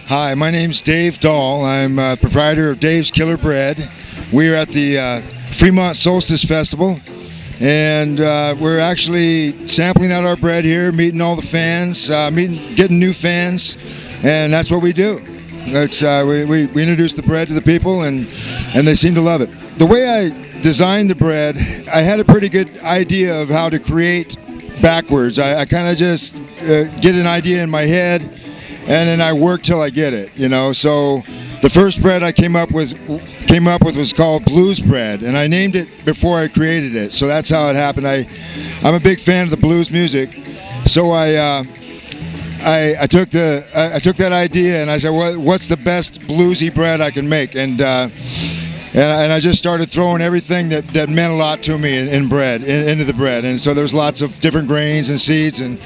Hi, my name's Dave Dahl. I'm proprietor of Dave's Killer Bread. We're at the Fremont Solstice Festival, and we're actually sampling out our bread here, meeting all the fans, getting new fans, and that's what we do. It's, we introduce the bread to the people, and they seem to love it. The way I designed the bread, I had a pretty good idea of how to create backwards. I kind of just get an idea in my head, and then I work till I get it, you know. So the first bread I came up with was called Blues Bread, and I named it before I created it. So that's how it happened. I'm a big fan of the blues music, so I took that idea and I said, what's the best bluesy bread I can make? And I just started throwing everything that meant a lot to me into the bread. And so there's lots of different grains and seeds and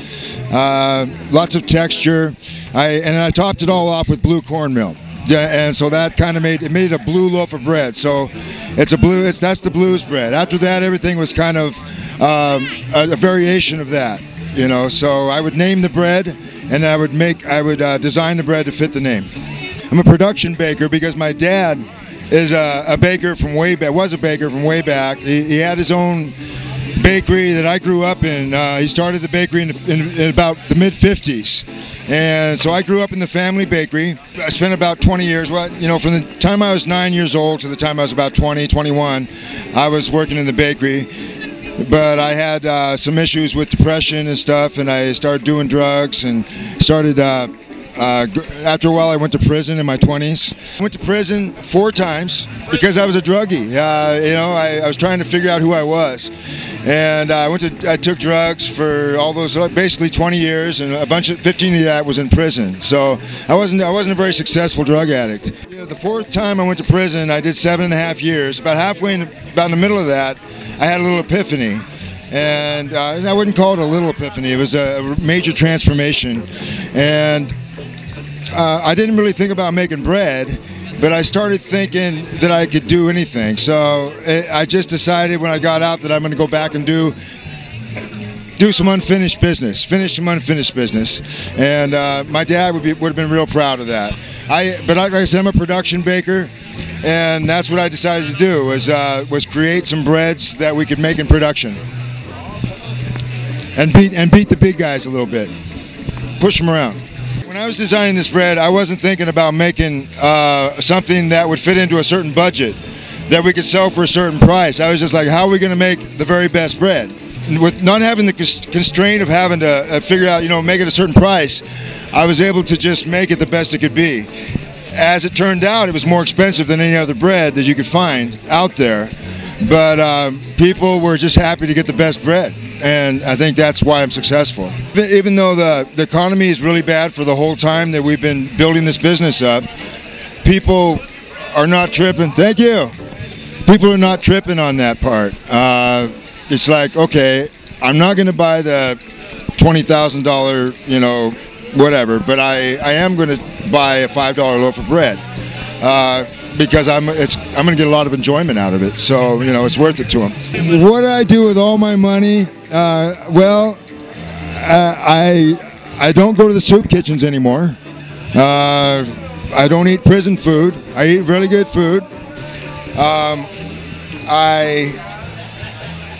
lots of texture. And I topped it all off with blue cornmeal. And so that kind of made it a blue loaf of bread. So that's the blues bread. After that, everything was kind of a variation of that, you know. So I would name the bread, and I would design the bread to fit the name. I'm a production baker because my dad is a baker from way back. Was a baker from way back. He had his own bakery that I grew up in. He started the bakery in about the mid-50s, and so I grew up in the family bakery. I spent about 20 years. Well, you know, from the time I was 9 years old to the time I was about 20, 21, I was working in the bakery. But I had some issues with depression and stuff, and I started doing drugs and started. After a while, I went to prison in my 20s. I went to prison 4 times because I was a druggie. You know, I was trying to figure out who I was, and I took drugs for all those, basically 20 years, and 15 of that was in prison. So I wasn't a very successful drug addict. You know, the 4th time I went to prison, I did 7.5 years. About in the middle of that, I had a little epiphany. And I wouldn't call it a little epiphany. It was a major transformation. And I didn't really think about making bread, but I started thinking that I could do anything. So I just decided when I got out that I'm going to go back and do some unfinished business, finish some unfinished business. And my dad would have been real proud of that. But like I said, I'm a production baker, and that's what I decided to do, was create some breads that we could make in production. And beat the big guys a little bit, push them around. When I was designing this bread, I wasn't thinking about making something that would fit into a certain budget, that we could sell for a certain price. I was just like, how are we going to make the very best bread? And with not having the constraint of having to figure out, you know, make it a certain price, I was able to just make it the best it could be. As it turned out, it was more expensive than any other bread that you could find out there. But people were just happy to get the best bread, and I think that's why I'm successful. Even though the economy is really bad for the whole time that we've been building this business up, people are not tripping. Thank you. People are not tripping on that part. It's like, okay, I'm not going to buy the $20,000, you know, whatever, but I am going to buy a $5 loaf of bread. Because I'm going to get a lot of enjoyment out of it, so you know it's worth it to them. What do I do with all my money? Well, I don't go to the soup kitchens anymore. I don't eat prison food. I eat really good food.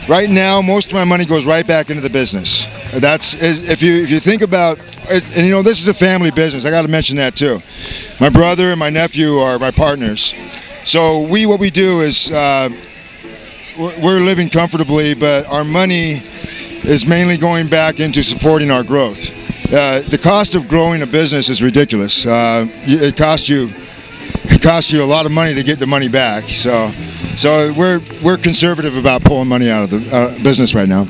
Right now, most of my money goes right back into the business. That's if you think about. And you know, this is a family business. I got to mention that too. My brother and my nephew are my partners. So what we do is we're living comfortably, but our money is mainly going back into supporting our growth. The cost of growing a business is ridiculous. It costs you a lot of money to get the money back. So we're conservative about pulling money out of the business right now.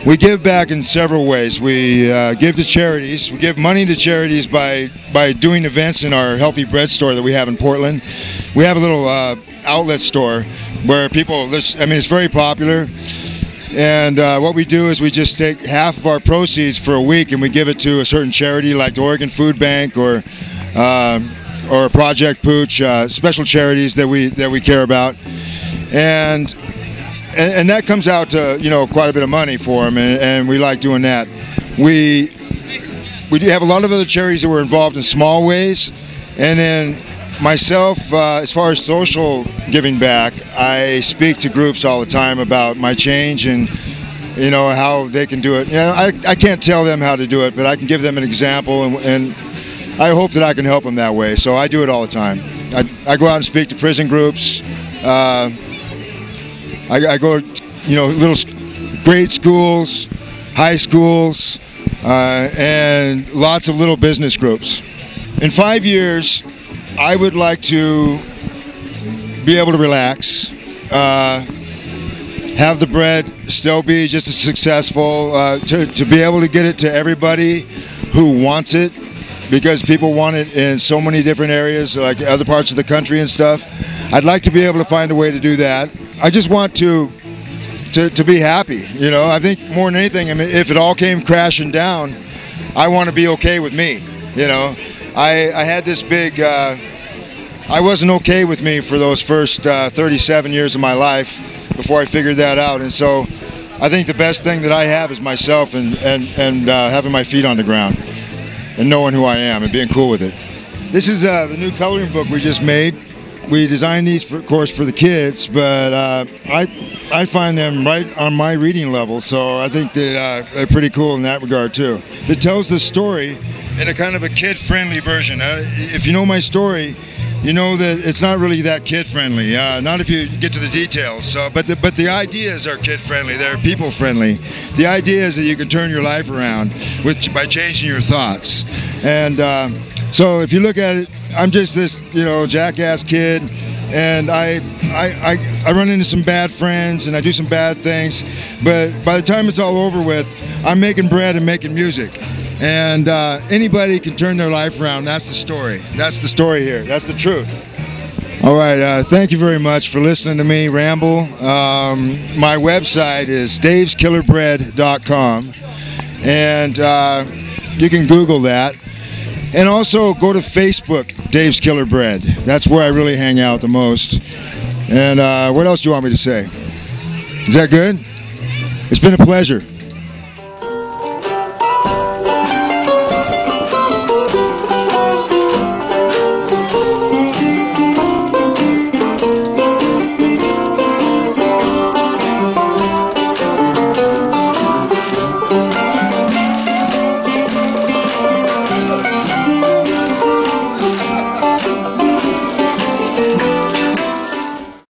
We give back in several ways. We give to charities. We give money to charities by doing events in our healthy bread store that we have in Portland. We have a little outlet store where people, it's very popular. And what we do is we just take half of our proceeds for a week and we give it to a certain charity like the Oregon Food Bank or Project Pooch, special charities that we care about. And that comes out to, you know, quite a bit of money for them, and we like doing that. we do have a lot of other charities that were involved in small ways, and then myself, as far as social giving back, I speak to groups all the time about my change and how they can do it. I can't tell them how to do it, but I can give them an example, and I hope that I can help them that way. So I do it all the time. I go out and speak to prison groups. I go to little grade schools, high schools, and lots of little business groups. In 5 years, I would like to be able to relax, have the bread still be just as successful, to be able to get it to everybody who wants it, because people want it in so many different areas, like other parts of the country and stuff. I'd like to be able to find a way to do that. I just want to be happy. I think more than anything, I mean, if it all came crashing down, I want to be okay with me. I had this big, I wasn't okay with me for those first 37 years of my life before I figured that out. And so I think the best thing that I have is myself and having my feet on the ground and knowing who I am and being cool with it. This is the new coloring book we just made. We designed these, of course, for the kids, but I find them right on my reading level, so I think that they're pretty cool in that regard too. It tells the story in a kind of a kid-friendly version. If you know my story, you know that it's not really that kid-friendly. Not if you get to the details. But the ideas are kid-friendly. They're people-friendly. The idea is that you can turn your life around by changing your thoughts. And so if you look at it, I'm just this jackass kid, and I run into some bad friends and I do some bad things. But by the time it's all over with, I'm making bread and making music. And anybody can turn their life around. That's the story. That's the story here. That's the truth. All right. Thank you very much for listening to me ramble. My website is daveskillerbread.com, and you can Google that. And also go to Facebook, Dave's Killer Bread. That's where I really hang out the most. And what else do you want me to say? Is that good? It's been a pleasure.